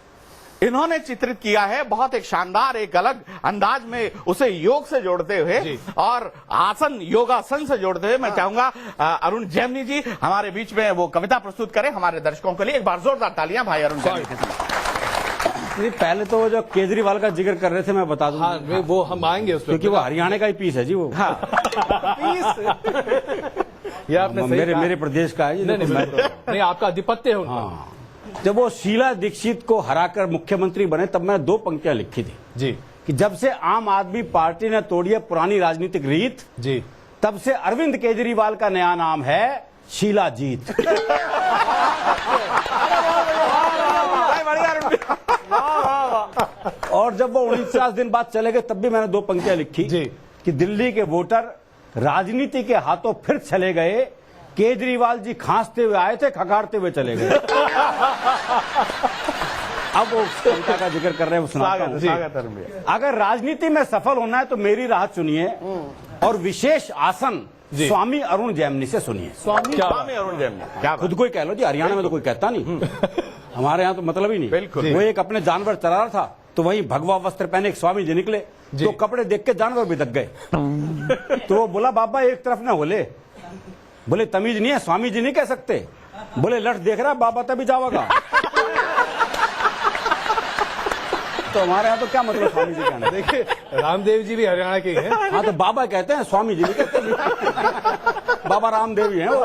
इन्होंने चित्रित किया है, बहुत एक शानदार, एक अलग अंदाज में उसे योग से जोड़ते हुए और आसन योगासन से जोड़ते हुए, मैं चाहूंगा अरुण जैमिनी जी हमारे बीच में वो कविता प्रस्तुत करें हमारे दर्शकों के लिए। एक बार जोरदार तालियां भाई अरुण जैमिनी के साथ। पहले तो जो केजरीवाल का जिक्र कर रहे थे मैं बता दूं। हाँ, वो हम आएंगे उस पर, क्योंकि वो हरियाणा का ही पीस है जी वो। हाँ। ये आपने सही कहा। मेरे प्रदेश का है ये। नहीं, आपका आधिपत्य है उनका। हाँ। जब वो शीला दीक्षित को हराकर मुख्यमंत्री बने तब मैंने 2 पंक्तियां लिखी थी जी, कि जब से आम आदमी पार्टी ने तोड़ी है पुरानी राजनीतिक रीत जी, तब से अरविंद केजरीवाल का नया नाम है शीला जीत। और जब वो 49 दिन बाद चले गए तब भी मैंने 2 पंक्तियां लिखी जी, कि दिल्ली के वोटर राजनीति के हाथों फिर चले गए, केजरीवाल जी खांसते हुए आए थे, खखाड़ते हुए चले गए। अब वो कविता का जिक्र कर रहे हैं, सुनाता हूं। अगर राजनीति में सफल होना है तो मेरी राह चुनिए और विशेष आसन स्वामी अरुण जैमनी से सुनिए। स्वामी अरुण जैमनी, क्या खुद को ही कह लो जी, हरियाणा में तो कोई कहता नहीं, हमारे यहाँ तो मतलब ही नहीं। बिल्कुल। वो एक अपने जानवर चला रहा था तो वहीं भगवा वस्त्र पहने एक स्वामी जी निकले, तो कपड़े देख के जानवर भी दब गए। तो वो बोला बाबा एक तरफ ना बोले, बोले तमीज नहीं है, स्वामी जी नहीं कह सकते। बोले लठ देख रहा बाबा तभी जाओगा। तो हमारे यहाँ तो क्या मतलब स्वामी जी कहना। देखिए रामदेव जी भी हरियाणा के हैं। हाँ तो बाबा कहते हैं, स्वामी जी नहीं कहते। बाबा रामदेव ही हैं वो।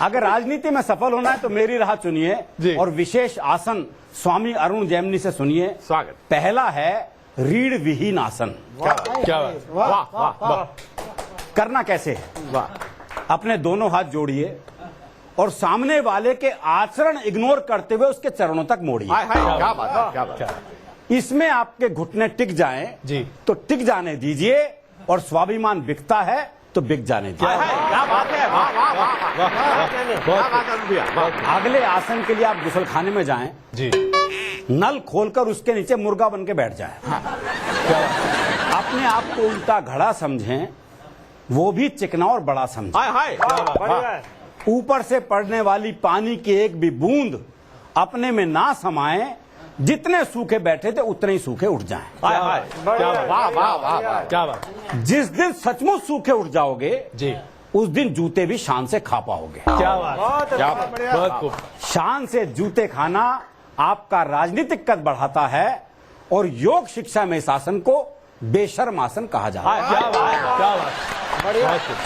अगर राजनीति में सफल होना है तो मेरी राह चुनिए और विशेष आसन स्वामी अरुण जैमनी से सुनिए। स्वागत। पहला है रीढ़ विहीन आसन। क्या वाह। करना कैसे है? अपने दोनों हाथ जोड़िए और सामने वाले के आचरण इग्नोर करते हुए उसके चरणों तक मोड़िए। क्या बात। इसमें आपके घुटने टिक जाएं जी, तो टिक जाने दीजिए, और स्वाभिमान बिकता है तो बिक जाने दीजिए। क्या बात है। अगले आसन के लिए आप गुसलखाने में जाएं जी, नल खोलकर उसके नीचे मुर्गा बन के बैठ जाएं। अपने आप को उल्टा घड़ा समझें, वो भी चिकना और बड़ा समझें। ऊपर से पड़ने वाली पानी की एक भी बूंद अपने में ना समाए, जितने सूखे बैठे थे उतने ही सूखे उठ जाएं। क्या बात। जिस दिन सचमुच सूखे उठ जाओगे जी, उस दिन जूते भी शान से खा पाओगे। क्या बात। बहुत खूब। शान से जूते खाना आपका राजनीतिक कद बढ़ाता है, और योग शिक्षा में इस आसन को बेशर्म आसन कहा जाता है। क्या बात।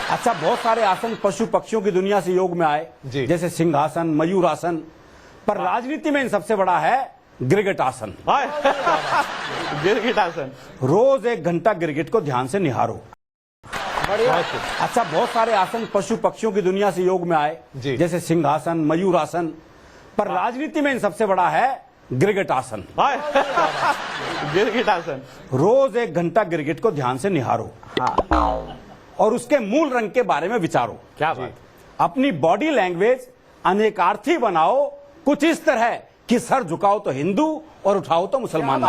अच्छा, बहुत सारे आसन पशु पक्षियों की दुनिया से योग में आए, जैसे सिंहासन, मयूरासन, पर राजनीति में इन सबसे बड़ा है गिरगिट आसन। गिरगिट आसन। रोज 1 घंटा गिरगिट को ध्यान से निहारो। अच्छा, बहुत सारे आसन पशु पक्षियों की दुनिया से योग में आए, जैसे सिंहासन, मयूरासन, पर राजनीति में इन सबसे बड़ा है गिरगिट आसन। गिरगिट आसन। रोज 1 घंटा गिरगिट को ध्यान से निहारो और उसके मूल रंग के बारे में विचारो। क्या बात। अपनी बॉडी लैंग्वेज अनेकार्थी बनाओ, कुछ इस तरह कि सर झुकाओ तो हिंदू और उठाओ तो मुसलमान।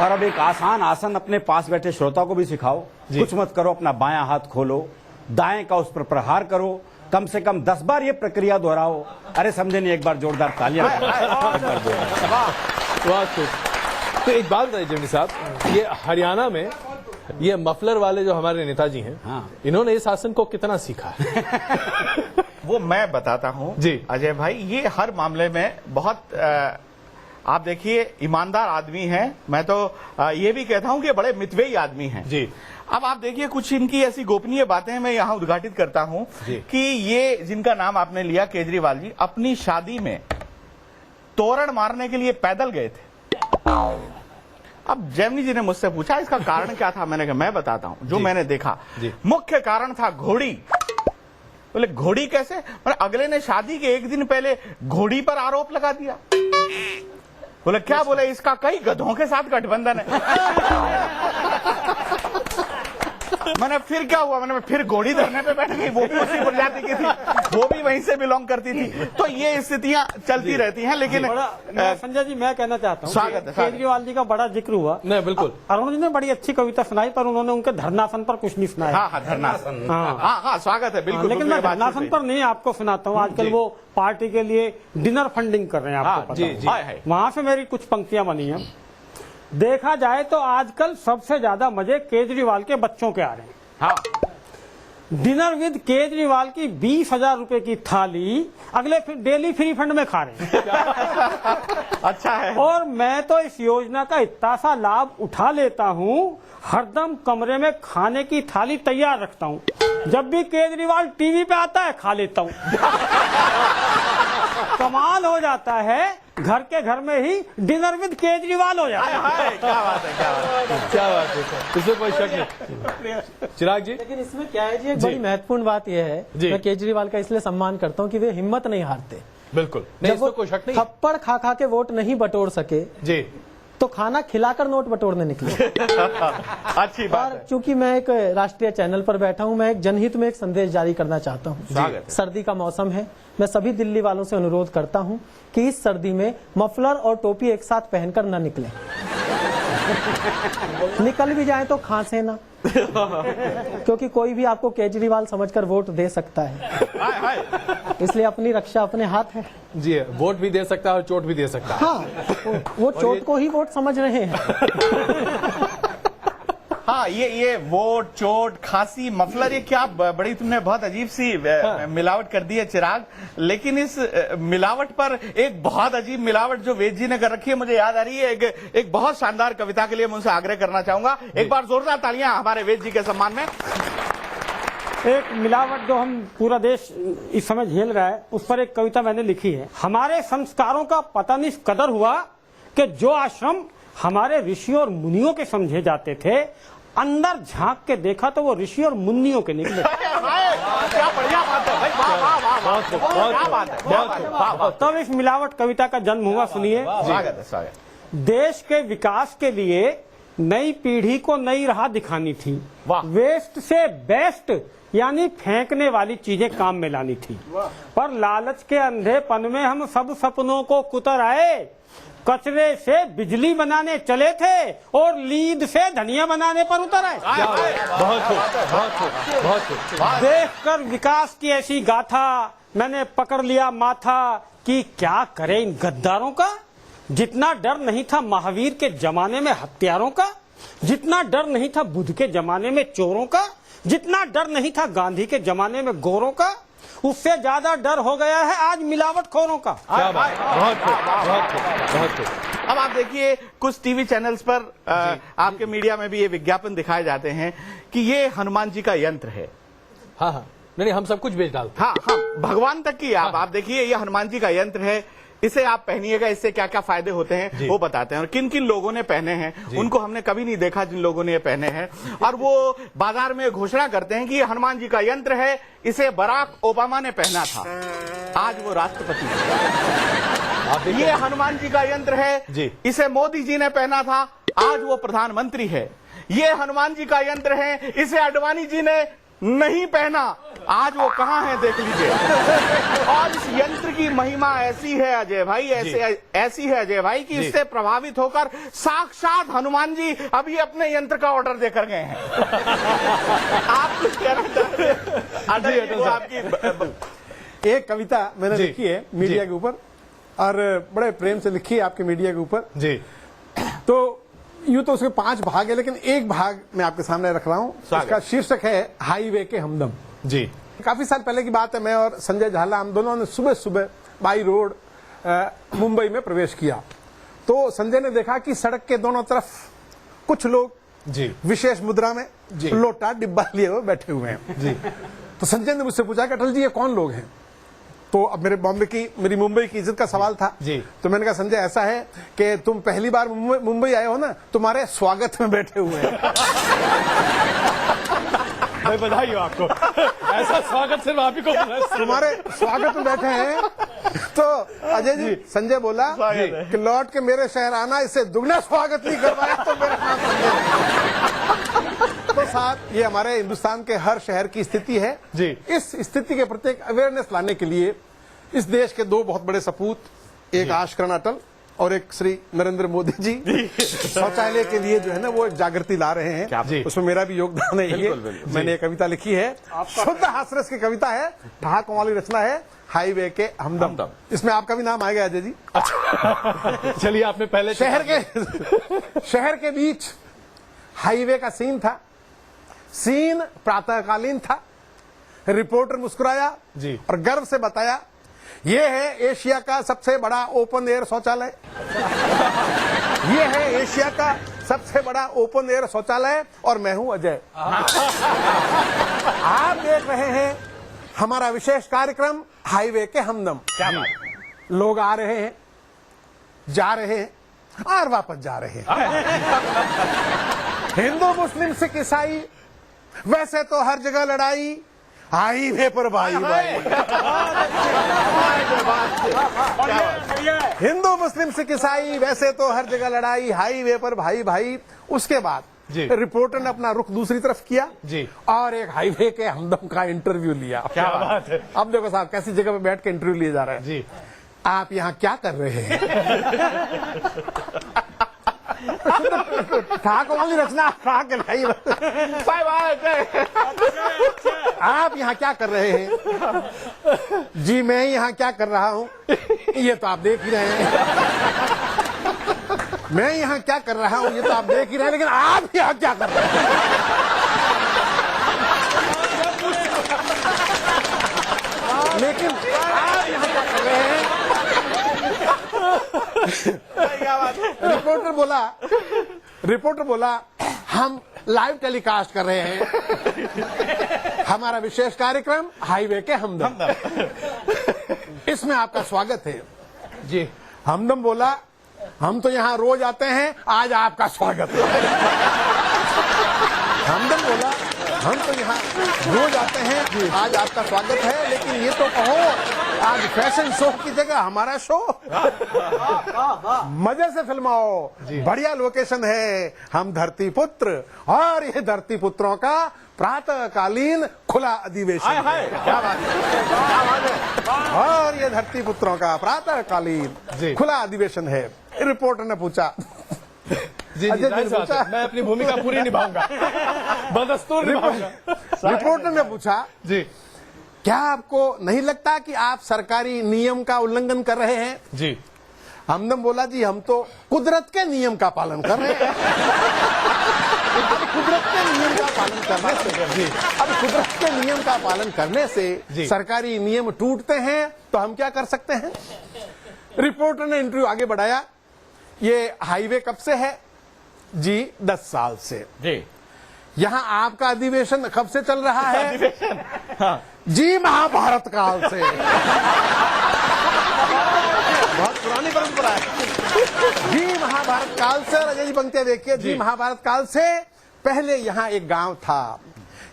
और अब एक आसान आसन अपने पास बैठे श्रोता को भी सिखाओ। कुछ मत करो, अपना बायां हाथ खोलो, दाएं का उस पर प्रहार करो, कम से कम 10 बार ये प्रक्रिया दोहराओ। अरे समझे नहीं, एक बार जोरदार तालियां। तो एक बात बताइए जमीनी साहब, ये हरियाणा में ये मफलर वाले जो हमारे नेताजी हैं, इन्होंने इस आसन को कितना सीखा है? वो मैं बताता हूं जी अजय भाई, ये हर मामले में बहुत आप देखिए ईमानदार आदमी हैं। मैं तो ये भी कहता हूं कि बड़े मितव्ययी आदमी हैं जी। अब आप देखिए कुछ इनकी ऐसी गोपनीय बातें मैं यहाँ उद्घाटित करता हूं कि ये जिनका नाम आपने लिया केजरीवाल जी, अपनी शादी में तोरण मारने के लिए पैदल गए थे। अब जैमनी जी ने मुझसे पूछा इसका कारण क्या था, मैंने कहा मैं बताता हूं जो मैंने देखा। मुख्य कारण था घोड़ी। बोले घोड़ी कैसे? बोले अगले ने शादी के 1 दिन पहले घोड़ी पर आरोप लगा दिया। बोले क्या? बोले इसका कई गधों के साथ गठबंधन है। मैंने फिर क्या हुआ, मैंने फिर घोड़ी धरने पे बैठ गई, वो भी उसी प्रजाति की थी, वो भी वहीं से बिलोंग करती थी। तो ये स्थितियां चलती रहती हैं। लेकिन संजय जी मैं कहना चाहता हूँ, स्वागत है। केजरीवाल जी का बड़ा जिक्र हुआ। नहीं बिल्कुल, अरुण जी ने बड़ी अच्छी कविता सुनाई, पर उन्होंने उनके धरनासन पर कुछ नहीं सुनाया। हाँ धरनासन, हाँ स्वागत है बिल्कुल। लेकिन मैं धरनासन पर नहीं आपको सुनाता हूँ। आजकल वो पार्टी के लिए डिनर फंडिंग कर रहे हैं, आपको पता है। वहां से मेरी कुछ पंक्तियां बनी है। देखा जाए तो आजकल सबसे ज्यादा मजे केजरीवाल के बच्चों के आ रहे हैं। डिनर विद केजरीवाल की 20,000 रुपए की थाली अगले फिर डेली फ्री फंड में खा रहे हैं। अच्छा है। और मैं तो इस योजना का इतना सा लाभ उठा लेता हूँ, हरदम कमरे में खाने की थाली तैयार रखता हूँ, जब भी केजरीवाल टीवी पे आता है खा लेता हूँ। कमाल हो जाता है, घर के घर में ही डिनर विद केजरीवाल हो जाता है। क्या बात है, क्या बात है, क्या बात है, इसमें कोई शक नहीं। चिराग जी, लेकिन इसमें क्या है जी, एक बड़ी महत्वपूर्ण बात यह है, मैं केजरीवाल का इसलिए सम्मान करता हूं कि वे हिम्मत नहीं हारते। बिल्कुल नहीं, इसमें कोई शक नहीं। थप्पड़ खा खा के वोट नहीं बटोर सके जी, तो खाना खिलाकर नोट बटोरने निकले। अच्छी बात है। चूंकि मैं एक राष्ट्रीय चैनल पर बैठा हूं, मैं एक जनहित में एक संदेश जारी करना चाहता हूं। सर्दी का मौसम है, मैं सभी दिल्ली वालों से अनुरोध करता हूं कि इस सर्दी में मफलर और टोपी एक साथ पहनकर न निकलें। निकल भी जाए तो खांसे ना, क्योंकि कोई भी आपको केजरीवाल समझकर वोट दे सकता है, इसलिए अपनी रक्षा अपने हाथ है। जी, वोट भी दे सकता है और चोट भी दे सकता है। हाँ, वो चोट को ही वोट समझ रहे हैं। हाँ, ये वोट, चोट, खांसी, मफलर, ये क्या बड़ी तुमने बहुत अजीब सी मिलावट कर दी है चिराग। लेकिन इस मिलावट पर एक बहुत अजीब मिलावट जो वेद जी ने कर रखी है, मुझे याद आ रही है एक बहुत शानदार कविता के लिए मैं उनसे आग्रह करना चाहूंगा। एक बार जोरदार तालियां हमारे वेद जी के सम्मान में। एक मिलावट जो हम पूरा देश इस समय झेल रहा है, उस पर एक कविता मैंने लिखी है। हमारे संस्कारों का पता नहीं कदर हुआ कि जो आश्रम हमारे ऋषियों और मुनियों के समझे जाते थे, अंदर झांक के देखा तो वो ऋषि और मुनियों के निकले। क्या बढ़िया बात है भाई, तब इस मिलावट कविता का जन्म हुआ। सुनिए, देश के विकास के लिए नई पीढ़ी को नई राह दिखानी थी, वेस्ट से बेस्ट यानी फेंकने वाली चीजें काम में लानी थी, पर लालच के अंधेपन में हम सब सपनों को कुतर आए। कचरे से बिजली बनाने चले थे और लीद से धनिया बनाने पर उतर आए। देखकर विकास की ऐसी गाथा मैंने पकड़ लिया माथा कि क्या करे इन गद्दारों का। जितना डर नहीं था महावीर के जमाने में हत्यारों का, जितना डर नहीं था बुद्ध के जमाने में चोरों का, जितना डर नहीं था गांधी के जमाने में गोरों का, उससे ज्यादा डर हो गया है आज मिलावटखोरों का। अब आप देखिए, कुछ टीवी चैनल्स पर आपके मीडिया में भी ये विज्ञापन दिखाए जाते हैं कि ये हनुमान जी का यंत्र है। हाँ हाँ, नहीं हम सब कुछ बेच डालते। हाँ हाँ, भगवान तक की आप देखिए, ये हनुमान जी का यंत्र है, इसे आप पहनिएगा, इससे क्या क्या फायदे होते हैं वो बताते हैं। और किन किन लोगों ने पहने हैं उनको हमने कभी नहीं देखा जिन लोगों ने ये पहने हैं। और वो बाजार में घोषणा करते हैं कि ये हनुमान जी का यंत्र है, इसे बराक ओबामा ने पहना था, आज वो राष्ट्रपति है। ये हनुमान जी का यंत्र है, इसे मोदी जी ने पहना था, आज वो प्रधानमंत्री है। ये हनुमान जी का यंत्र है, इसे अडवाणी जी ने नहीं पहना, आज वो कहां है देख लीजिए। और इस यंत्र की महिमा ऐसी है अजय भाई, ऐसी है अजय भाई कि इससे प्रभावित होकर साक्षात हनुमान जी अभी अपने यंत्र का ऑर्डर देकर गए हैं। आप कुछ कहना चाहते हैं? आपकी एक कविता मैंने लिखी है मीडिया के ऊपर, और बड़े प्रेम से लिखी है आपके मीडिया के ऊपर जी। तो यूं तो उसके 5 भाग है, लेकिन एक भाग मैं आपके सामने रख रहा हूं। इसका शीर्षक है हाईवे के हमदम जी। काफी साल पहले की बात है, मैं और संजय झाला हम दोनों ने सुबह सुबह बाई रोड मुंबई में प्रवेश किया। तो संजय ने देखा कि सड़क के दोनों तरफ कुछ लोग जी विशेष मुद्रा में लोटा डिब्बा लिए हुए बैठे हुए हैं जी। तो संजय ने मुझसे पूछा कि अटल जी ये कौन लोग हैं? तो अब मेरी मुंबई की इज्जत का सवाल था जी। तो मैंने कहा संजय ऐसा है कि तुम पहली बार मुंबई आए हो ना, तुम्हारे स्वागत में बैठे हुए हैं। भाई बधाई हो आपको, ऐसा स्वागत सिर्फ आप ही को तुम्हारे स्वागत में बैठे हैं। तो अजय जी, संजय बोला कि लौट के मेरे शहर आना, इससे दुगना स्वागत नहीं करवाया तो मेरा नाम। तो साहब, ये हमारे हिंदुस्तान के हर शहर की स्थिति है जी। इस स्थिति के प्रति अवेयरनेस लाने के लिए इस देश के 2 बहुत बड़े सपूत, एक आशकरण अटल और एक श्री नरेंद्र मोदी जी शौचालय के लिए जो है ना वो एक जागृति ला रहे हैं। उसमें मेरा भी योगदान है। ये मैंने ये कविता लिखी है, शुद्ध हास्यरस की कविता है, ठहाकों वाली रचना है, हाईवे के हमदम। इसमें आपका भी नाम आएगा अजय जी। चलिए, आपने पहले शहर के बीच हाईवे का सीन था। सीन प्रातःकालीन था, रिपोर्टर मुस्कुराया जी और गर्व से बताया, ये है एशिया का सबसे बड़ा ओपन एयर शौचालय। ये है एशिया का सबसे बड़ा ओपन एयर शौचालय और मैं हूं अजय। आप देख रहे हैं हमारा विशेष कार्यक्रम हाईवे के हमदम। क्या बात? लोग आ रहे हैं, जा रहे हैं और वापस जा रहे हैं। हिंदू मुस्लिम सिख ईसाई, वैसे तो हर जगह लड़ाई, हाईवे पर भाई भाई। हिंदू मुस्लिम सिख ईसाई, वैसे तो हर जगह लड़ाई, हाईवे पर भाई भाई। उसके बाद रिपोर्टर ने अपना रुख दूसरी तरफ किया जी और एक हाईवे के हमदम का इंटरव्यू लिया। क्या बात है। अब देखो साहब कैसी जगह पे बैठ के इंटरव्यू लिए जा रहे हैं जी। आप यहाँ क्या कर रहे हैं? ठाकुर वाली रचना आप यहाँ क्या कर रहे हैं? जी मैं यहाँ क्या कर रहा हूँ ये तो आप देख ही रहे हैं। मैं यहाँ क्या कर रहा हूँ ये तो आप देख ही रहे हैं, लेकिन आप यहाँ क्या कर रहे हैं? लेकिन आप यहाँ क्या कर रहे हैं? रिपोर्टर बोला हम लाइव टेलीकास्ट कर रहे हैं हमारा विशेष कार्यक्रम हाईवे के हमदम। इसमें आपका स्वागत है जी। हमदम बोला हम तो यहाँ रोज आते हैं, आज आपका स्वागत है। हमदम बोला हम तो यहाँ रोज आते हैं, आज आपका स्वागत है, लेकिन ये तो कहो आज फैशन शो की जगह हमारा शो। मजे से फिल्माओ, बढ़िया लोकेशन है, हम धरती पुत्र और ये धरती पुत्रों का प्रातःकालीन खुला अधिवेशन है। क्या बात है। और ये धरती पुत्रों का प्रातःकालीन खुला अधिवेशन है। रिपोर्टर ने पूछा जी, अजय जी ने जाहिर पूछा, बात है, मैं अपनी भूमिका पूरी निभाऊंगा, बदस्तूर निभाऊंगा। रिपोर्टर ने पूछा जी क्या आपको नहीं लगता कि आप सरकारी नियम का उल्लंघन कर रहे हैं? जी। हमदम बोला जी हम तो कुदरत के नियम का पालन कर रहे हैं। कुदरत के नियम का पालन करने से अब कुदरत के नियम का पालन करने से सरकारी नियम टूटते हैं तो हम क्या कर सकते हैं? रिपोर्टर ने इंटरव्यू आगे बढ़ाया, ये हाईवे कब से है? जी 10 साल से। जी। यहाँ आपका अधिवेशन कब से चल रहा है? हाँ। जी महाभारत काल से। बहुत पुरानी परंपरा है। जी महाभारत काल से। अजय जी पंक्तियां देखिए, जी महाभारत काल से पहले यहाँ एक गांव था।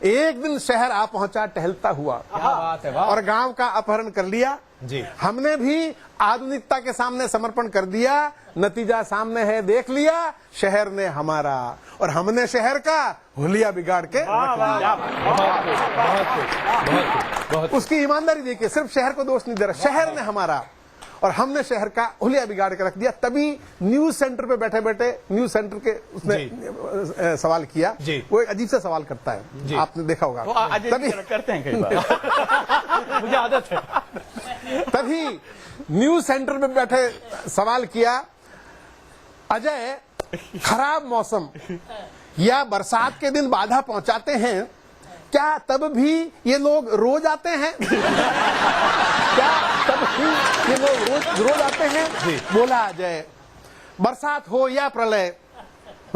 एक दिन शहर आ पहुंचा टहलता हुआ। क्या बात है, वाह। और गांव का अपहरण कर लिया। जी। हमने भी आधुनिकता के सामने समर्पण कर दिया, नतीजा सामने है, देख लिया, शहर ने हमारा और हमने शहर का हुलिया बिगाड़ के बहुत उसकी ईमानदारी देखिए, सिर्फ शहर को दोष नहीं दे रहा, शहर ने हमारा और हमने शहर का हुलिया बिगाड़ के रख दिया। तभी न्यूज सेंटर पे बैठे बैठे न्यूज सेंटर के उसने सवाल किया। वो एक अजीब सा सवाल करता है, आपने देखा होगा। तभी करते हैं कई बार। मुझे आदत है। तभी न्यूज सेंटर में बैठे सवाल किया, अजय खराब मौसम या बरसात के दिन बाधा पहुंचाते हैं, क्या तब भी ये लोग रोज आते हैं? क्या तब भी ये लोग रोज आते हैं? बोला अजय, बरसात हो या प्रलय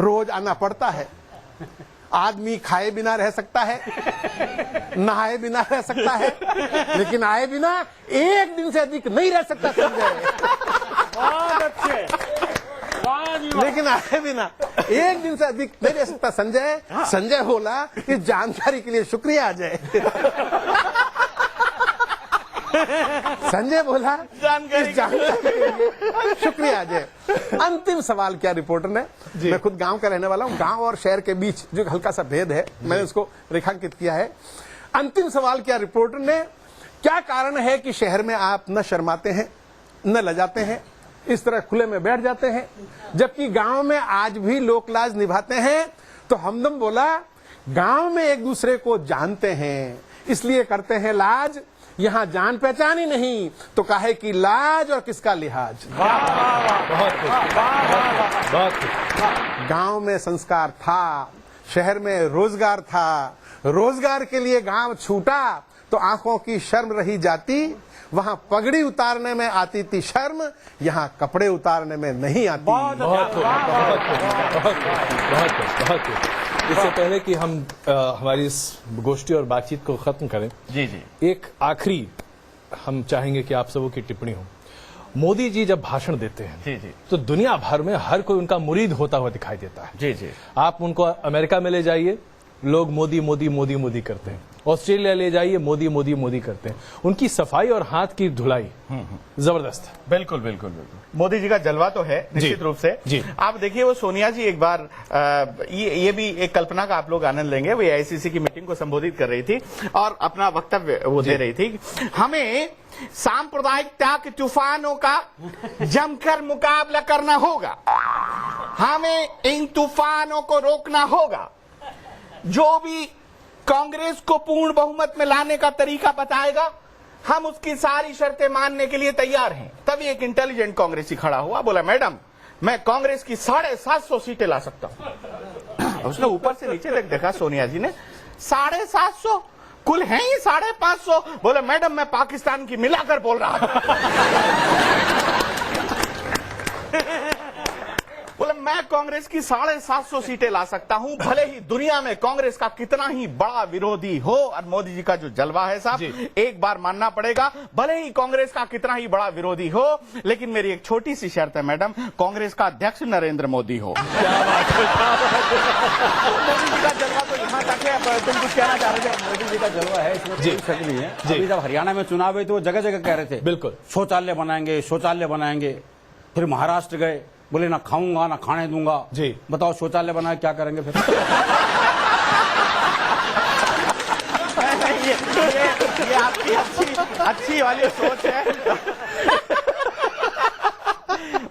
रोज आना पड़ता है। आदमी खाए बिना रह सकता है, नहाए बिना रह सकता है, लेकिन आए बिना एक दिन से अधिक नहीं रह सकता। बहुत अच्छे। लेकिन आए बिना एक दिन से अधिक नहीं रह सकता संजय। संजय बोला कि जानकारी के लिए शुक्रिया अजय। संजय बोला जानकारी के लिए शुक्रिया अजय। अंतिम सवाल क्या रिपोर्टर ने? मैं खुद गांव का रहने वाला हूं, गांव और शहर के बीच जो हल्का सा भेद है मैंने उसको रेखांकित किया है। अंतिम सवाल क्या रिपोर्टर ने? क्या कारण है कि शहर में आप न शर्माते हैं न लजाते हैं, इस तरह खुले में बैठ जाते हैं, जबकि गांव में आज भी लोक लाज निभाते हैं? तो हमदम बोला गांव में एक दूसरे को जानते हैं, इसलिए करते हैं लाज। यहाँ जान पहचान ही नहीं तो काहे की लाज और किसका लिहाज। गांव में संस्कार था, शहर में रोजगार था, रोजगार के लिए गांव छूटा तो आंखों की शर्म रही जाती, वहां पगड़ी उतारने में आती थी शर्म, यहाँ कपड़े उतारने में नहीं आती। बहुत इससे पहले कि हम हमारी इस गोष्ठी और बातचीत को खत्म करें, जी जी, एक आखिरी हम चाहेंगे कि आप सबों की टिप्पणी हो। मोदी जी जब भाषण देते हैं जी जी, तो दुनिया भर में हर कोई उनका मुरीद होता हुआ दिखाई देता है। जी जी, आप उनको अमेरिका में ले जाइए, लोग मोदी मोदी मोदी मोदी करते हैं। ऑस्ट्रेलिया ले जाइए, मोदी मोदी मोदी करते हैं। उनकी सफाई और हाथ की धुलाई जबरदस्त है। बिल्कुल बिल्कुल बिल्कुल। मोदी जी का जलवा तो है निश्चित रूप से जी। आप देखिए, वो सोनिया जी एक बार ये भी एक कल्पना का आप लोग आनंद लेंगे। वो AICC की मीटिंग को संबोधित कर रही थी और अपना वक्तव्य वो दे रही थी। हमें सांप्रदायिकता के तूफानों का जमकर मुकाबला करना होगा, हमें इन तूफानों को रोकना होगा। जो भी कांग्रेस को पूर्ण बहुमत में लाने का तरीका बताएगा, हम उसकी सारी शर्तें मानने के लिए तैयार हैं। तभी एक इंटेलिजेंट कांग्रेसी खड़ा हुआ, बोला मैडम मैं कांग्रेस की 750 सीटें ला सकता हूं। उसने ऊपर से नीचे तक देखा सोनिया जी ने, 750 कुल हैं ही 550। बोले मैडम मैं पाकिस्तान की मिलाकर बोल रहा था। बोले मैं कांग्रेस की 750 सीटें ला सकता हूं, भले ही दुनिया में कांग्रेस का कितना ही बड़ा विरोधी हो। और मोदी जी का जो जलवा है साहब, एक बार मानना पड़ेगा, भले ही कांग्रेस का कितना ही बड़ा विरोधी हो, लेकिन मेरी एक छोटी सी शर्त है मैडम, कांग्रेस का अध्यक्ष नरेंद्र मोदी हो। मोदी जी का जलवा तो यहाँ तक है। तुम कुछ कहना चाह रहे थे? मोदी जी का जलवा है, इसमें कोई शक नहीं है। अभी जब हरियाणा में चुनाव हुए तो वो जगह जगह कह रहे थे बिल्कुल शौचालय बनाएंगे, शौचालय बनाएंगे। फिर महाराष्ट्र गए, बोले ना खाऊंगा ना खाने दूंगा। जी बताओ शौचालय बनाए क्या करेंगे फिर? ये आपकी अच्छी वाली सोच है।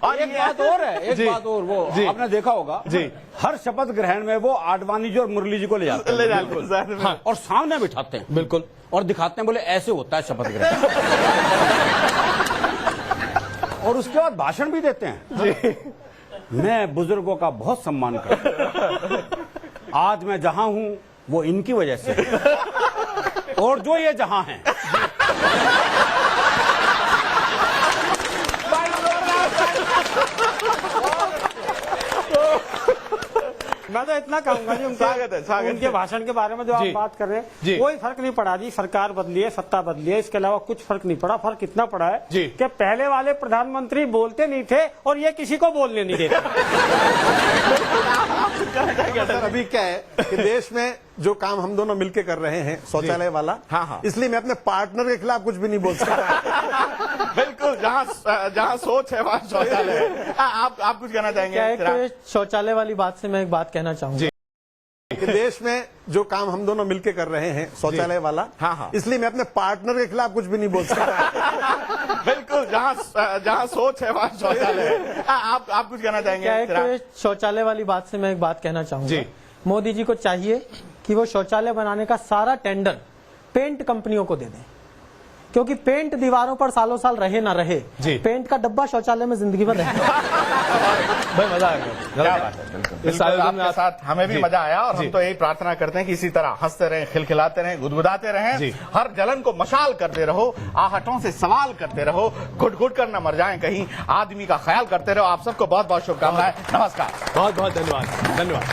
और एक बात और है, एक बात और, वो आपने देखा होगा जी, हर शपथ ग्रहण में वो आडवाणी जी और मुरली जी को ले जाते हैं, हाँ, और सामने बिठाते हैं बिल्कुल, और दिखाते हैं, बोले ऐसे होता है शपथ ग्रहण। और उसके बाद भाषण भी देते हैं। जी। मैं बुजुर्गों का बहुत सम्मान करता हूं, आज मैं जहां हूं वो इनकी वजह से, और जो ये जहां हैं। मैं तो इतना कहूंगा जी, उनके भाषण के बारे में जो आप बात कर रहे हैं, कोई फर्क नहीं पड़ा जी। सरकार बदली है, सत्ता बदली है, इसके अलावा कुछ फर्क नहीं पड़ा। फर्क इतना पड़ा है कि पहले वाले प्रधानमंत्री बोलते नहीं थे और ये किसी को बोलने नहीं देते। अभी क्या है कि देश में जो काम हम दोनों मिलके कर रहे हैं, शौचालय वाला, हाँ, इसलिए मैं अपने पार्टनर के खिलाफ कुछ भी नहीं बोल सकता। बिल्कुल, जहाँ सोच है वहाँ शौचालय है। आप कुछ कहना चाहेंगे? शौचालय वाली बात से मैं एक बात कहना चाहूंगा कि देश में जो काम हम दोनों मिलके कर रहे हैं, शौचालय वाला, हाँ, इसलिए मैं अपने पार्टनर के खिलाफ कुछ भी नहीं बोल सकता। बिल्कुल, जहाँ सोच है वहाँ शौचालय है। आप कुछ कहना चाहेंगे? शौचालय वाली बात से मैं एक बात कहना चाहूंगा। मोदी जी को चाहिए कि वो शौचालय बनाने का सारा टेंडर पेंट कंपनियों को दे दें, क्योंकि पेंट दीवारों पर सालों साल रहे ना रहे, पेंट का डब्बा शौचालय में जिंदगी भर रहे। भाई मजा आ गया, इस आयोजन में साथ हमें भी मजा आया। और हम तो यही प्रार्थना करते हैं कि इसी तरह हंसते रहें, खिलखिलाते रहें, गुदगुदाते रहें, हर जलन को मशाल करते रहो, आहटों से सवाल करते रहो, घुट घुट कर न मर जाएं कहीं, आदमी का ख्याल करते रहो। आप सबको बहुत बहुत शुभकामनाएं, नमस्कार, बहुत बहुत धन्यवाद, धन्यवाद।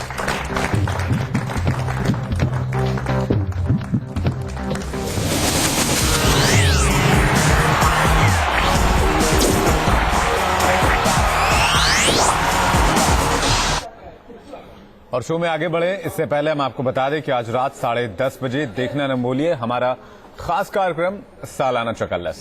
और शो में आगे बढ़े इससे पहले हम आपको बता दें कि आज रात 10:30 बजे देखना न भूलिए हमारा खास कार्यक्रम सालाना चकल्लस।